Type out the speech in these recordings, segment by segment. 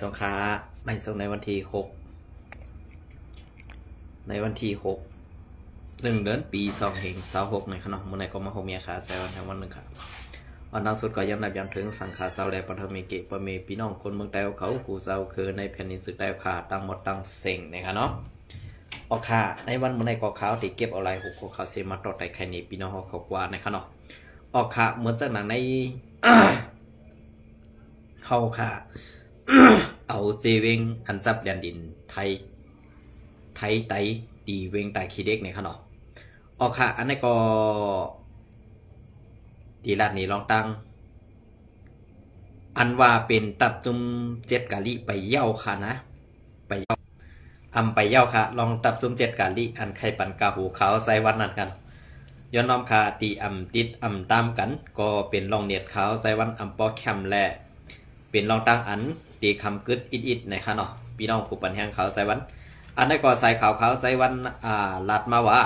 สงค้าไปส่งในวันที่61 เดือนปี2526ในขนมเมื่อไหร่ก็มาโฮเมียขาแซวทั้งวันหนึ่งค่ะวันล่าสุดก็ย้ำนับย้ำถึงสังขารเจ้าแลปฐมีเกปเมพี่น้องคนเมืองแต้วเขากูเจ้าคือในแผ่นดินสึกแต้วขาตั้งหมดตั้งเซ็งนะครับเนาะออกค่ะในวันเมื่อไหร่ก็ขาวที่เก็บเอาไรหกก็ขาวเซมาต่อไต่ไข่นี่พี่น้องเขากว่านะครับเนาะออกค่ะเหมือนจากหนังใน เขาค่ะเอาเจเวงอันซับแดนดินไทยไตดีเวงไตคีเด็กในขนมออกค่ะอันนี้ก็ดีลาดนี้ลองตั้งอันว่าเป็นตับจุมเจ็ดกะลิไปเย้าค่ะนะไปเย้าไปเย้าค่ะลองตับจุมเจ็ดกะลิอันไข่ปันกาหูขาวใส่วันนั้นกันย้อนน้อมค่ะตีติดตามกันก็เป็นลองเนียดขาวใส่วันปอแคมแลเป็นลองตั้งอันตีคำกึดอิดในค่ะเนาะพี่น้องผู้ปันแหงขาวใส่วันอันนี้ก็ใส่ขาวใส่วันลัดมาว่า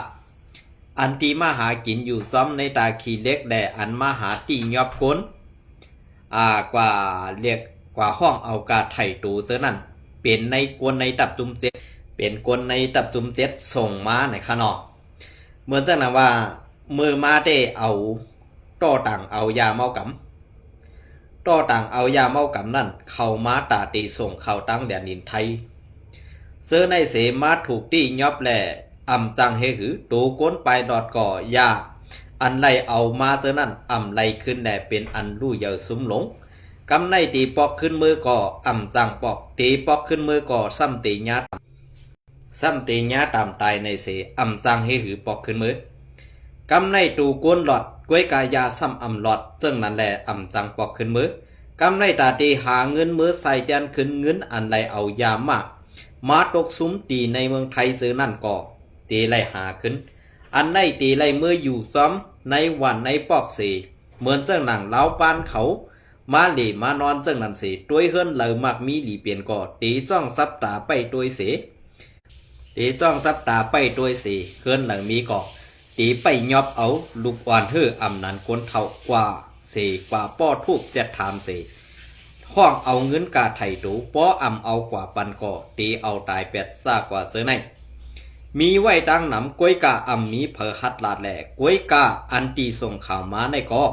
อันตีมาหากินอยู่ซ้อมในตาขีเล็กแด่อันมาหาตียอบก้นกว่าเรียกกว่าห้องเอากาไถ่ตูเสือนั่นเป็นในกวนในตับจุมเจ็ดเป็นกวนในตับจุมเจ็ดส่งมาในขนมเหมือนจังนั้นว่ามือมาได้เอาต่อต่างเอายาเมากำต่อต่างเอายาเมากำนั่นเข้ามาตาตีส่งเข้าตั้งแดนดินไทยเสื้อในเสมาถูกตียอบแหล่จังเฮหือตูก้นไปดอดก่อยาอันไลเอามาเสื้อนั่นไลขึ้นแหล่เป็นอันลู่เยาซุ้มหลงกำในตีปอกขึ้นมือก่อจังปอกตีปอกขึ้นมือก่อซ้ำตีญาตามตายในเสจังเฮหือปอกขึ้นมือกำในตูก้นหลอดก้วยกายาซ้ำหลอดซึ่งนั่นแหละจังปอกขึ้นมือกำในตาตีหาเงินมือใส่แดนขึ้นเงินอันไลเอายามาตกซุ้มตีในเมืองไทยซื้อนั่นก่อตีไล่หาขึ้นอันในตีไล่เมื่ออยู่ซ้อมในวันในปอกสีเหมือนเจ้าหนังเล้าปานเขามาหลีมานอนเจ้าหนังสีด้วยเฮือนเหล่ามักมีหลีเปลี่ยนก่อตีจ้องซับตาไปด้วยเสเฮือนเหล่ามีก่อตีไปยอบเอาลูกอ่อนเฮือนั้นคนเท่ากว่าเสกว่าป้อทูบเจ็ดถามเสห้องเอาเงินกาไถ่ตูป้อเอากว่าปันก่อตีเอาตายเป็ดซากว่าเสือในมีไว้ดังหนำก้วยกามีเผอหัดลาดแหล่ก้วยกาอันตีส่งข่าวมาในก่อ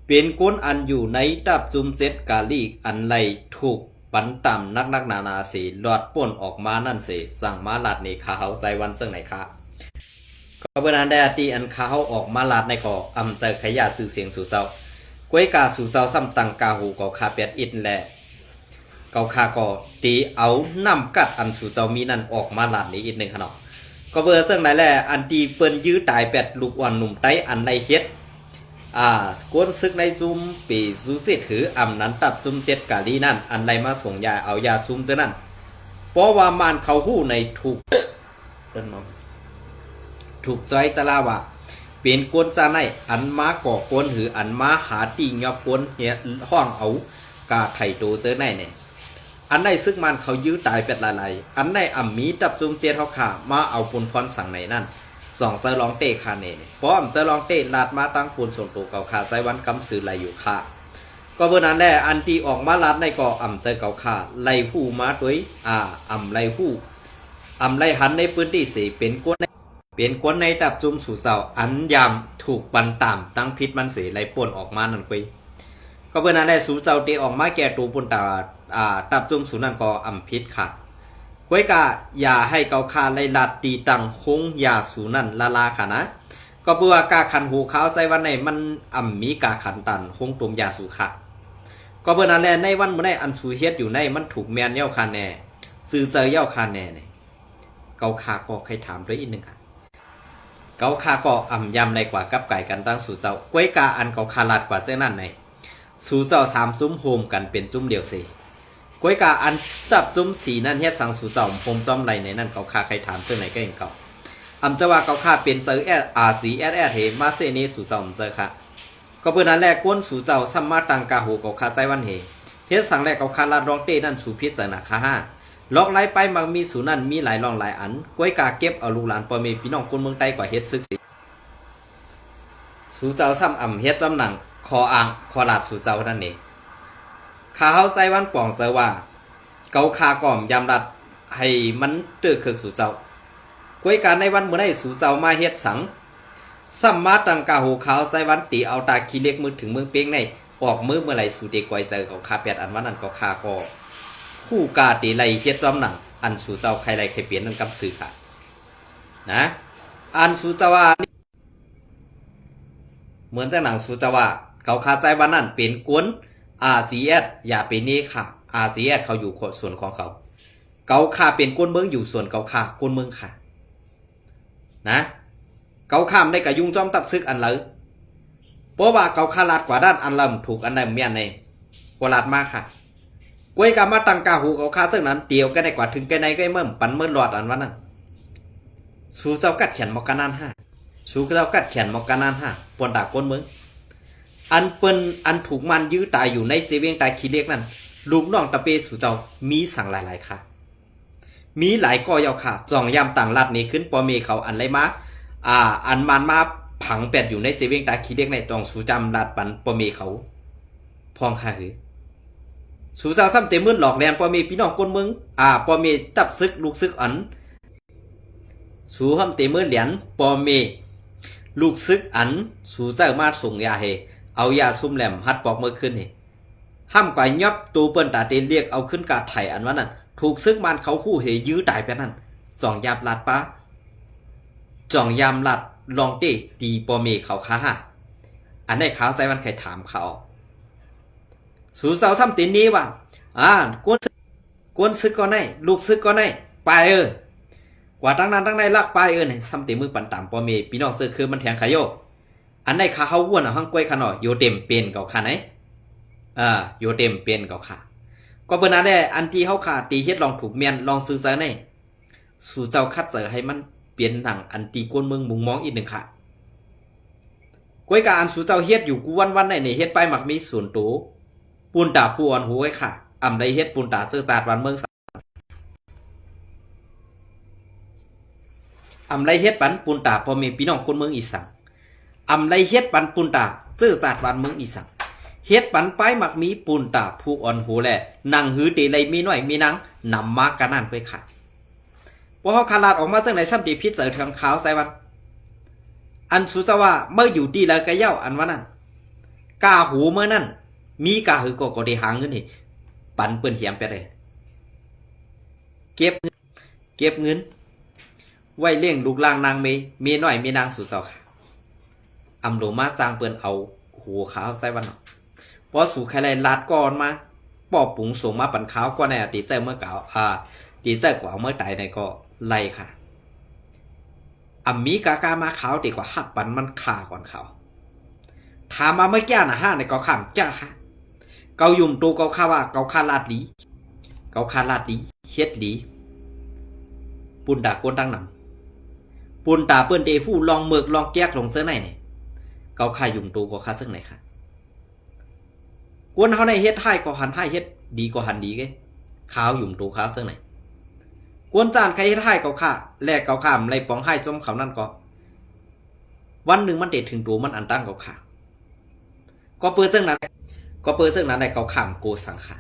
เป็นก้นอันอยู่ในดับจุมเจ็ดกาลีอันไรถูกปันต่ำนักนาสีหลอดป่นออกมานั่นเสสั่งมาลาดในขาเขาใส่วันซึ่งไหนคะก็เวลาได้ตีอันขาเขาออกมาลาดในก่อเจอขยะสื่อเสียงสู่เศร้าก้วยกาสู่เจ้าซ้ำตังกาหูก็คาเปียดอินแหละเกาคาก็ตีเอาน้ำกัดอันสู่เจ้ามีนั่นออกมาหลาดนี้อีกหนึ่งขนาดก็เบอร์ซึ่งไหนแหละอันตีเปิ้นยื้อตายแปดลูกอ่อนหนุ่มไตอันในเฮ็ดก้นซึกในจุมปีซูเสถือนั้นตับซุมเจ็ดกาลีนั่นอันไรมาส่งยาเอายาซุมเจนั่นเพราะว่ามานเขาหู้ในถูกใจตะลาวะเป็นกวนจาในอันมาก่อกวนหรืออันมาหาตียอบกวนเฮียห้องเอากาไถ่โตเจอในเนี่ยอันในซึกมันเขายื้อตายเป็ดลายอันในมีดับจุงเจเขาขามาเอาปุนพรสั่งในนั่นสองเซอร์ลองเตะคาเน่เพราะเซอร์ลองเตะลาดมาตั้งปูนส่วนตัวเก่าขาไซวันกำสื่อไหลอยู่ค่ะก็เมื่อนั้นแหละอันที่ออกมาลาดในก่อเจอเก่าขาไหลหู้มาด้วยไหลหู้ไหลหันในพื้นที่สีเป็นกวนในดับจุมสู่เสาอันยามถูกปันตามตั้งพิษมันเสียไหลป่นออกมานั่นคุยก็เพื่อนั้นได้สู่เจ้าเตออกมาแก่ตูปุ่นตาดับจุมสู่นั่นก็พิษค่ะก้วยกาอย่าให้เกาคาไล่ลัดตีตังคงอย่าสู่นั่นลาค่ะนะก็เพื่อกาขันหูขาวใส่วันไหนมันมีกาขันตันคงตุ่มยาสู่ค่ะก็เพื่อนั้นแหละในวันเมื่อไหร่อันสู่เฮ็ดอยู่ในมันถูกแมนเย้าคาแน่ซื้อเจอเย้าคาแน่เนี่ยเกาคาก็ใครถามด้วยอีกนึงค่ะเกาคาก็ยำในกว่ากับไก่กันตั้งสู่เจ้าก้วยกาอันเกาคาลัดกว่าเจ้านั่นในสู่เจ้าสามซุ้มโฮมกันเป็นจุ้มเดียวสิก้วยกาอันตับจุ้มสีนั่นเฮ็ดสังสู่เจ้าโฮมจอมไรในนั่นเกาคาใครถามเจ้าไหนก็เห็นเก่าจะว่าเกาคาเป็นเจอสีเฮมาเซนีสู่เจ้าเจอค่ะก็เพื่อนั้นแรกก้นสู่เจ้าซัมมาตังกาหูเกาคาใจวันเฮเฮ็ดสังแรกเกาคาลาดรองเต้นั่นสู่พิจารณาค่ะห้าลอกไล่ไปมักมีสู่นั่นมีหลายรองหลายอันก้วยกาเก็บเอาลูกหลานปอเมพี่น้องคนเมืองใต้กว่าเฮ็ดซึกสู่เจ้าซ้ำเฮ็ดจำหนังคอลาดสู่เจ้านั่นเองข้าเฮาใส่วันป่องเจอว่า เกาคาก่อมยำรัดให้มันเตื้อเคือกสู่เจ้าก้วยการในวันเมื่อได้สู่เจ้ามาเฮ็ดสังสัมมาตังกาหูขาวใส่วันตีเอาตาขี้เล็กมือถึงเมืองเป้งในออกมือเมื่อไหร่สู่เด็กไวเซอร์เขาคาแปดอันวันนั้นก็คาก็คู่กาตีไหลเฮ็ดจอมหนังอันสู่เจ้าใครไหลใครเปลี่ยนนั่นกำสื่อค่ะนะอันสู่เจ้าว่าเหมือนแต่หนังสู่เจ้าว่าเขาคาใจวันนั้นเป็นกวน RCS อย่าเป็นนี่ค่ะ RCS เขาอยู่ส่วนของเขาเกาคาเป็นก้นเมืองอยู่ส่วนเกาคาก้นเมืองค่ะนะเกาข้ามได้กับยุ่งจอมตับซึกอันเลยเพราะว่าเกาคาลาดกว่าด้านอันลำถูกอันใดเมียนในกว่าลาดมากค่ะกวยกามาตังกาหูเกาคาซึ่งนั้นเตียวก็ได้กว่าถึงแกในก็เมื่อปันเมื่อหลอดอันวันนั้นสูเจ้ากัดเขียนมอกานานห้าสูเจ้ากัดเขียนมอกานานห้าปวนดาก้นเมืองอันเปิ้นอันถูกมันยื้อตายอยู่ในเซเวียงตายขี้เล็กนั่นลูกน้องตะเปสู่เจ้ามีสั่งหลายๆค่ะมีหลายก่อยาวค่ะจองยามต่างลัดนี้ขึ้นปอเมเขาอันไรมาอันมันมาผังแปดอยู่ในเซเวียงตายขี้เล็กในตองสู่จำลัดปันปอเมเขาพองค่ะหือสู่เจ้าซ้ำเต็มมือหลอกแลนปอเมพี่น้องก้นเมืองปอเมตับซึกลูกซึกอันสู่ห้ำเต็มมือเหรียญปอเมลูกซึกอันสู่เจ้ามาส่งยาเฮเอายาซุ่มแหลมฮัดปอกเมื่อขึ้นนี่ห้ามก่อยยบตูเปิ้นตาเตเรียกเอาขึ้นกาไถ่อันว่านั่นถูกซึกมันเขาคู่เหยื้อตายไปนั่นสองยามลาดป้าจ่องยามลาดลองเตตีปอเมเขาค้าห้าอันได้ขาวใส่วันไข่ถามเขาสู่เสาซ้ำตีนี้ว่ากวนซึกก็ได้ลูกซึกก็ได้ไปกว่าตั้งนั้นตั้งในลักไปเนี่ยซ้ำตีมือปั่นตามปอเมพี่น้องซื้อคือมันแทงขยโยอันในขาเขาว้วนห้างกล้วยขาหน่อยโยเต็มเป็นเก่าขาไหนโยเต็มเป็นเก่าขาก็เปิดนั้นได้อันที่เขาขาตีเฮ็ดลองถูกเมียนลองซื้อซะในสู่เจ้าคัดเสอให้มันเปลี่ยนหนังอันตีกวนเมืองมุงมองอีกหนึ่งค่ะกล้วยกาอันสู่เจ้าเฮ็ดอยู่กูวันในเฮ็ดไปหมักมีส่วนตัวปูนตาผู้อ่อนหูไว้ค่ะอ่ำได้เฮ็ดปูนตาเสื้อศาสตร์วันเมืองอ่ำไรเฮ็ดปันปูนตาพอมีพี่น้องคนเมืองอีสานอำไรเฮ็ดปันปูนตาซื่อศาสตร์วันเมืองอีสานเฮ็ดปันไปมักมีปูนตาผู้อ่อนหูแลนางหือตีไรมีน้อยมีนางนำมากกันนั่นไปค่ะพอเขาขาลาดออกมาจากไหนซ้ำตีพิษเจอทางขาวใส่วันอันสุสว่าเมื่ออยู่ดีแล้วก็เย้าอันว่านั่นกาหูเมื่อนั่นมีกาหือก็ได้หางเงินนี่ปันเปิ้นเหียมไปเลยเก็บเงินไว้เลี้ยงลูกลางนางเมน้อยมีนางสุสาวค่ะอำโลมาจางเปิ้นเอาหัวขาวใส่วันพอสู่ใครไรลาดก่อนมาปอบปุ๋งส่งมาปั่นขาวก็แน่ตีเจอเมื่อเก่าตีเจอกว่าเมื่อตายในก็ไล่ค่ะมีกากามาขาวดีกว่าหักปันมันขาก่อนเขาถามมาเมื่อกี้นะห้าในก็ขำจ้าค่ะเกายุ่มตูเกาข้าว่าเกาคาลาดดีเฮ็ดดีปุนดากวนตั้งนำปุนตาเปิ้นเดผู้ลองเมือกลองแก้กลงเสื้อไหนเนี่ยเกาคายุ่มตูก็คาซึ่งไหนค่ะกวนเขาในเฮ็ดไทยก็หันไทยเฮ็ดดีก็หันดีไงขาวยุ่มตูขาวซึ่งไหนกวนจานใครเฮ็ดไทยเกาค่าแลกเกาข้ามไรปองให้ส้มเขานั่นก็วันหนึ่งมันเด็ดถึงตัวมันอันตั้งเกาค่าก็เปิดซึ่งนั้นในเกาข้ามโกสังขา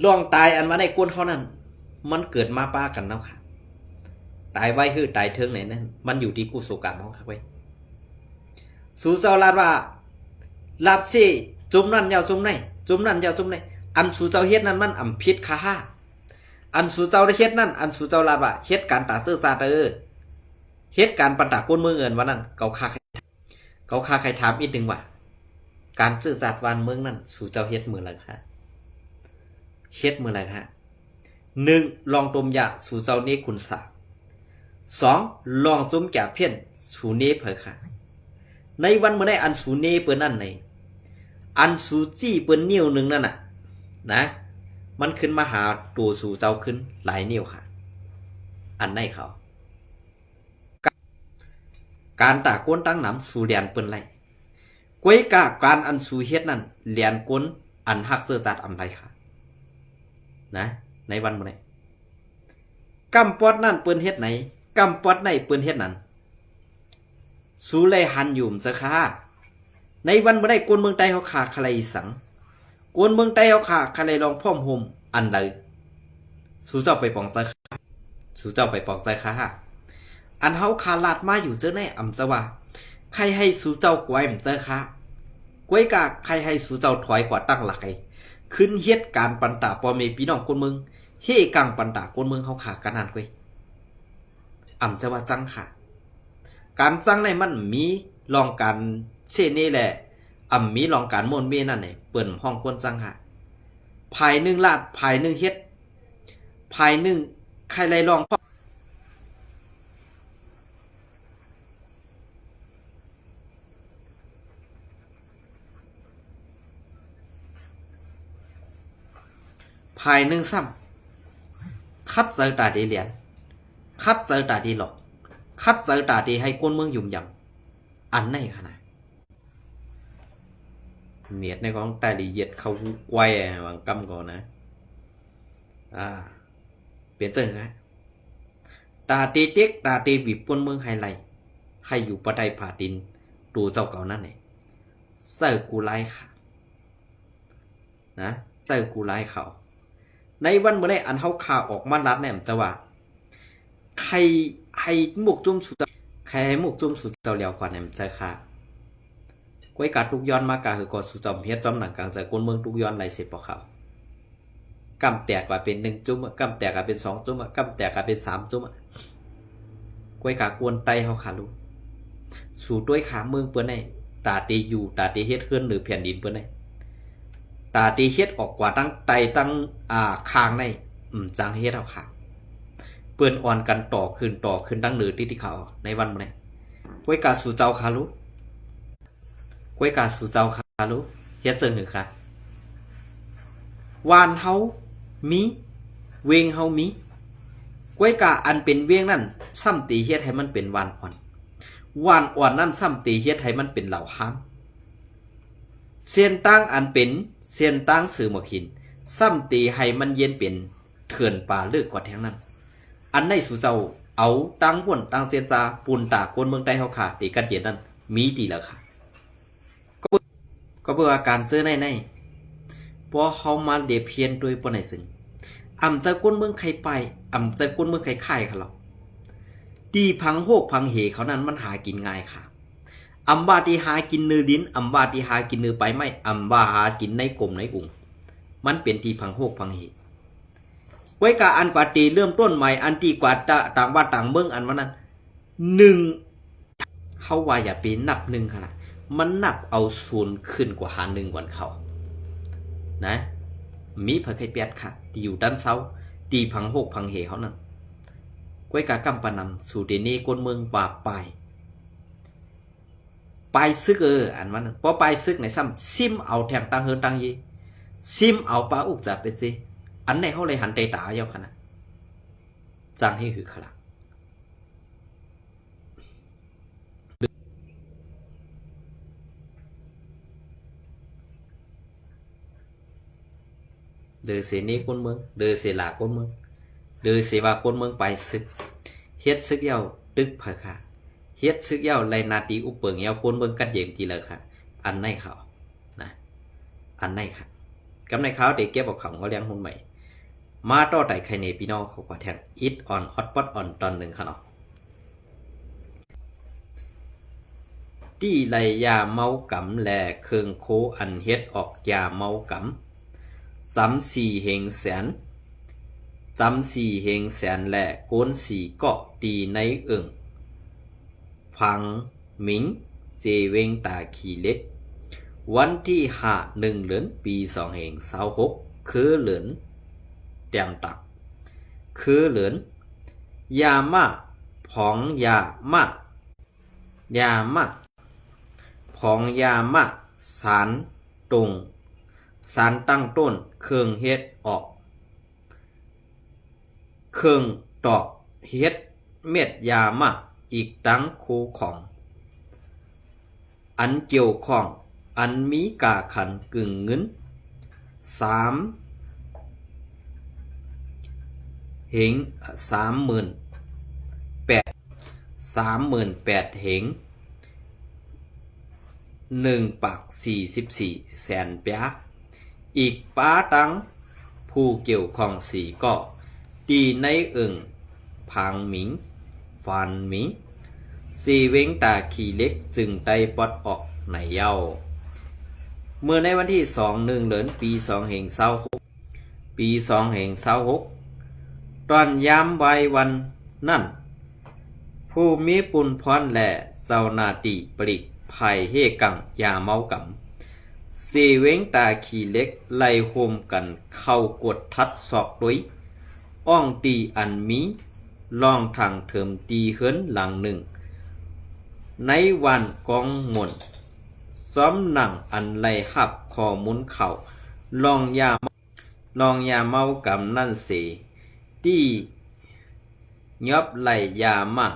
ลองตายอันมาในกวนเขานั้นมันเกิดมาป้ากันเนาะค่ะตายไว้คือตายเทิงไหนนั่นมันอยู่ที่กุศลกรรมเขาครับไว้สู่เจ้าลาดว่าลาดซี่จุ่มนั่นยาวจุ่มไหนอันสู่เจ้าเฮ็ดนั้นมันอ่ำพิษค่ะอันสู่เจ้าได้เฮ็ดนั่นอันสู่เจ้าลาดว่าเฮ็ดการตาซื่อซาเฮ็ดการปันตากวนมือเงินวันนั้นเกาคาใครถามอีกหนึ่งว่าการซื่อสัตย์วันเมืองนั้นสู่เจ้าเฮ็ดมืออะไรค่ะ1. ลองต้มยาสู่เจ้าเนคุณสา 2. ลองจุ่มแก่เพี้ยนสู่เนเผยค่ะในวันเมื่อได้อันสู่เนเปิ้นนั่นในอันสู่จี้เปิ้นนิ้วหนึ่งนั่นน่ะนะมันขึ้นมาหาตัวสู่เจ้าขึ้นหลายนิ้วค่ะอันในเขาการตากวนตั้งน้ำสู่เลียนเปิ้นไรกวยกาการอันสู่เฮ็ดนั่นเลียนกวนอันหักเสื้อจัดอำไรค่ะนะในวันเมื่อไหร่กำปอดนั่นเปิ้นเฮ็ดไหนกำปอดในเปิ้นเฮ็ดนั่นสู้เลยหันยุ่มซะค่ะในวันเมื่อไหร่กวนเมืองใต้เขาขาใครสังกวนเมืองใต้เขาขาใครลองพ่อมห่ม อันใดสู้เจ้าไปปองใจสู้เจ้าไปปองใจค่ะอันเฮาคาลาดมาอยู่เจ้าในอำจะว่าใครให้สู้เจ้ากวยมันเจ้าค่ะกวยกะใครให้สู้เจ้าถอยกว่าตั้งหลักไอ้ขึ้นเฮ็ดการปันตาปอเมพี่น้องคนเมืองเฮกังปันตาคนเมืองเฮาขากันนานกวยอำจะว่าจังค่ะการจังในมันมีลองการเช่นนี้แหละมีลองการมนเมนั่นนี่เปิ้นห้องคนจังค่ะภาย1 ลาดภาย1เฮ็ดภาย1ใครไล่ลองภาย1ซ้ำคัดเจอตาดีเหรียญคัดเจอตาดีหลอกคัดเจอตาดีให้คนเมืองยุ่มยำอันไหนขนาดเนียดในของแต่ละเอียดเขาไว้บางกำก่อนนะเปลี่ยนเรื่องนะตาตีเต็กตาตีบีบคนเมืองไฮไลให้อยู่ประไดผ่าดินดูเจ้าเก่านั่นเองเสิร์กูไล่ค่ะนะเสิร์กูไล่เขาในวันเมื่อไรอันเขาข่าวออกมาลัดเนี่ยจะว่าใครให้หมกจุ่มสุดใครให้หมกจุ่มสุดเจ้าเหลียวกว่าเนี่ยจะค่ะกวยกาทุกย้อนมากาคือกอสุจอมเพียรจอมหนังกลางใจคนเมืองทุกย้อนไหลเสพปะเขากำแตกกว่าเป็น1 จุ่มกำแตกกว่าเป็น2 จุ่มกำแตกกว่าเป็น3 จุ่มกวยกากวนไตเขาขาลูสู่ด้วยขาเมืองเปิ้นในตาตีอยู่ตาตีเฮ็ดขึ้นหรือแผ่นดินเปิ้นในตาตีเฮ็ดออกกว่าตั้งไตตั้งคางในจังเฮ็ดเอาค่ะเปิ้นอ่อนกันต่อขึ้นตั้งเหนือที่เขาในวันมื้อนี้กวยกาสู่เจ้าขาลูกวยกาสู่เจ้าขาลูเฮ็ดจังหือค่ะวานเฮามีเวงเฮามีกวยกาอันเป็นเวงนั่นซ้ำตีเฮ็ดให้มันเป็นวานอ่อนวานอ่อนนั่นซ้ำตีเฮ็ดให้มันเป็นเหล่าห้ามเสียนตั้งอันเป็นเสียนตั้งสื่อหมกหินซ้ำตีให้มันเย็นเป็นเถื่อนป่าเลือกกว่าแทงนั้นอันในสู่เจ้าเอาตั้งบ่นตั้งเสียนจาปูนตาคนเมืองใต้เฮาค่ะตีกันเย็นนั้นมีดีแล้วค่ะก็เพื่อการเจอในพอเฮามาเดเพียนด้วยปนไหนซึ่งจะก้นเมืองใครไปจะก้นเมืองใครค่ายค่ะเราดีพังโหกพังเหเขานั้นมันหากินง่ายค่ะบาที่หากินเนื้อดินบาที่หากินเนื้อไปไม่บาหากินในกลมในอุ่งมันเป็นที่พังโหกพังเหไว้กาอันกว่าตีเริ่มต้นใหม่อันตีกว่าต่างบ้านต่างเมืองอันวันนั้น1เขาว่าอย่าไปนับ1ค่ะมันนับเอา0ขึ้นกว่าหา1วันเขานะมีเผยไข่เปียดค่ะที่อยู่ด้านเซาตีพังโหกพังเหเขานั่นกวยกากำปนำสู่เดนีกนเมืองว่าไปซึกอันมันพอไปซึกในซ้ำซิมเอาแถมตังเฮินตังยีซิมเอาปลาอุกจับไปสิอันไหนเขาเลยหันใจตาเยาขนาดจังให้คือขลักเดือเสนีคนเมืองเดือเสลาคนเมืองเดือเสวาคนเมืองไปซึกเฮ็ดซึกเย้าตึกเผยค่ะเฮ็ดซึกเย้าไรนาตีอุปเปิงเย้าคนเมืองกัดเย็นทีเลยค่ะอันไหนเขานะอันไหนค่ะกำในเขาเด็กเก็บบอกของเขาเลี้ยงหุ่นใหม่มาต่อไต่ไข่เนพี่น้องเขากว่าแทงอิดออนฮอตป๊อตออนตอน1ค่ะเนาะที่ไรยาเมากำแลเครื่องโคอันเฮ็ดออกยาเมากำ3-4เหงแสน3-4เหงแสนแหละโกน4เกาะตีในเอิงฟังหมิงเจเวงตาขี่เล็กวันที่1 เดือนปี2526คือเหลือนเตียงตักคือเหลือนยามาผองยามาผองยามาสารตรงสารตั้งต้นเครื่องเฮ็ดออกเครื่องตอกเฮ็ดเม็ดยามาอีกตั้งคูของอันเกี่ยวข้องอันมีกาขันกึ่งเงินเหง38,000เหง1 ปัก 44 แสนเปียอีกป้าตังผู้ ผู้เกี่ยวข้องสีก็ดีในเอิงพางหมิงฟานหมิงสีเว้งตาขี่เล็กจึงไตปอดออกในเย้าเมื่อในวันที่21 เดือนปี2526ปี2526ตอนยามวัยวันนั่นผู้มีปุณพรและเจ้านาติปริกภัยเฮกังยาเมากำสีเว้งตาขี่เล็กไล่โฮมกันเข้ากดทัดศอกด้วยอ้องตีอันมีล่องทางเถิมตีเฮิรนหลังหนึ่งในวันกองหม่นซ้อมหนังอันไล่หับข้อมูลเข่าลองยาเมากำนั่นเสที่ยอบไล่ยามา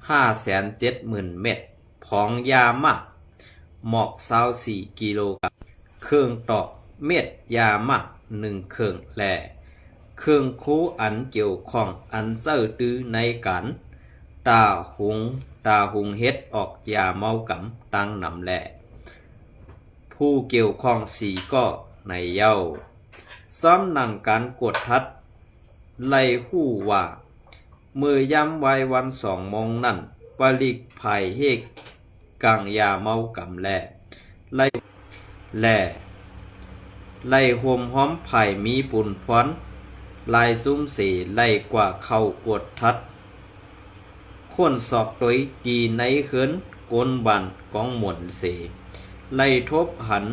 570,000 เม็ดผองยามาหมอก24 กิโลกรัมเครื่องต่อเม็ดยามา1 เครื่องแลเครื่องคูอันเกี่ยวข้องอันเซ้อตื้อในการตาหุงเฮ็ดออกยาเมากำตั้งนำแลผู้เกี่ยวข้องสีก็ในเย้าซ้อมหนังการกดทัดไล่หู้ว่าเมื่อยามวัยวัน2 โมงนั่นปลิกภัยเฮกกังยาเมากำไล่โฮมห้อมไผ่มีปุ่นพรลายซุ้มสีไล่กว่าเข้ากดทัดค้นสอกโดยดีในเขินกนบันกองหม่นเสไล่ทบหัน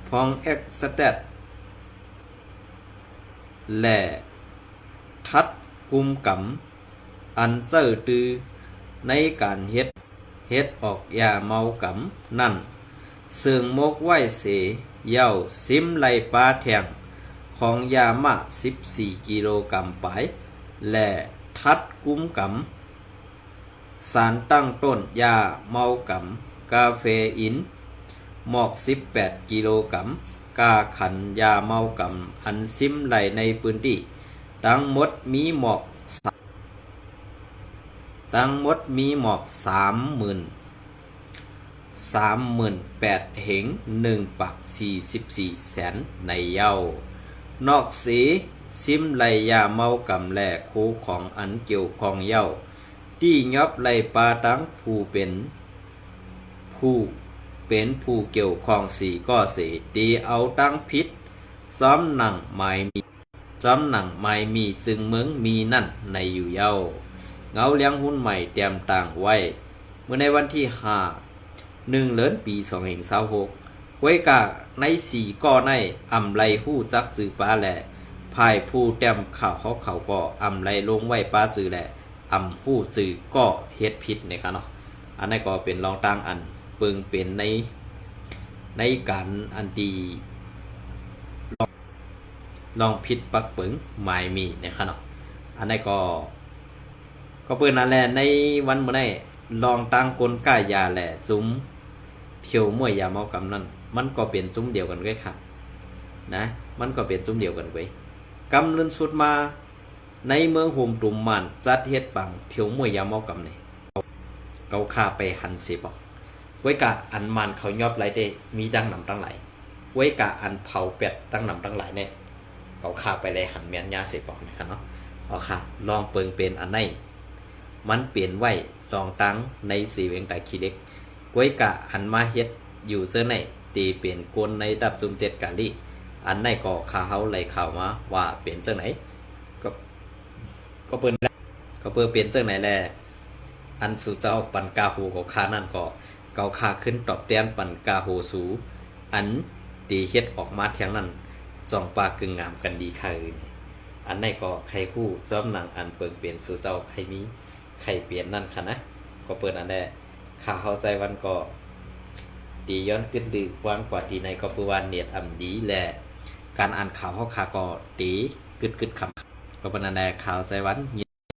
พองเอ็กสเตตและทัดกุมกำอันเซ้อตือในการเฮ็ดออกยาเมากำนั่นเสื่องมกไว้เสเย้าซิมไล่ปลาแทงของยามา14 กิโลกรัมไปและทัดกุมกำสารตั้งต้นยาเมากำกาเฟอินหมอก18 กิโลกรัมกาขันยาเมากำอันซิมไล่ในพื้นที่ทั้งหมดมีหมอก38,000 เหง1 ปัก 44 แสนในเย้านอกสีซิมไลยาเมากำแลคู่ของอันเกี่ยวของเย้าที่ยอบไลปาตั้งผู้เป็นผู้เกี่ยวของสีก็เสตีเอาตั้งพิษซ้อมหนังไม้มีซึ่งเมืองมีนั่นในอยู่เย้าเงาเลี้ยงหุ้นใหม่เตรียมต่างไว้เมื่อในวันที่1 เดือนปี2526ไว้กะใน4 ก้อในอำไลหู้จักสื่อปลาแหละภายผู้แต้มข่าวเขาก็อำไลลงไว้ปลาสื่อแหละอำผู้สื่อก็เฮ็ดผิดนะครับเนาะอันนั้นก็เป็นรองตั้งอันเปิงเป็นในการอันดีลองผิดปักเปิงหมายมีนะครับเนาะอันนั้นก็เปิดนั่นแหละในวันเมื่อไหร่ลองตั้งกลก้ายาแหละซุ้มเพียวมวยยาเมากำนั่นมันก็เป็นซุ้มเดียวกันไว้ครับนะมันก็เป็นซุ้มเดียวกันไว้กำเนินสุดมาในเมืองโฮมตุ่มมันจัดเฮ็ดปังเพียวมวยยาเมากำเนี่ยเกาคาไปหันเสียบอกไว้กะอันมันเขายอบไรเด้มีดังนำตั้งหลายไว้กะอันเผาเป็ดตั้งนำตั้งหลายเนี่ยเกาคาไปเลยหันเมียนยาเสียบอกนะครับเนาะเอาค่ะลองเปิงเป็นอันไหนมันเปลี่ยนไว้ลองตั้งในสีเวงตาขี้เล็กไว้กะอันมาเฮ็ดอยู่เสื้อในตีเปลี่ยนกลในดับซุ่ม7 กาลิอันไหนก็ข่าวเฮาไหลข่าวมาว่าเปลี่ยนเสื้อไหนก็เปิดเปลี่ยนเสื้อไหนแลอันสู่เจ้าปันกาหูของข้านั่นก็เกาขาขึ้นตอบแต้มปันกาโหสูอันตีเฮ็ดออกมาเทียงนั้น2 ปากึ่งงามกันดีค่ะอันไหนก็ใครผู้จ้อมหนังอันเปิงเปลี่ยนสู่เจ้าใครมีใครเปลี่ยนนั่นค่ะนะก็เปิดอันแรกข่าวเฮาใจวันก็ดีย้อนกึดลือวันกว่าดีในก็ปือวันเนียดดีแหละการอ่านข่าวเฮาขาก็ดีกึดคำก็เป็นอันแรกข่าวใจวัน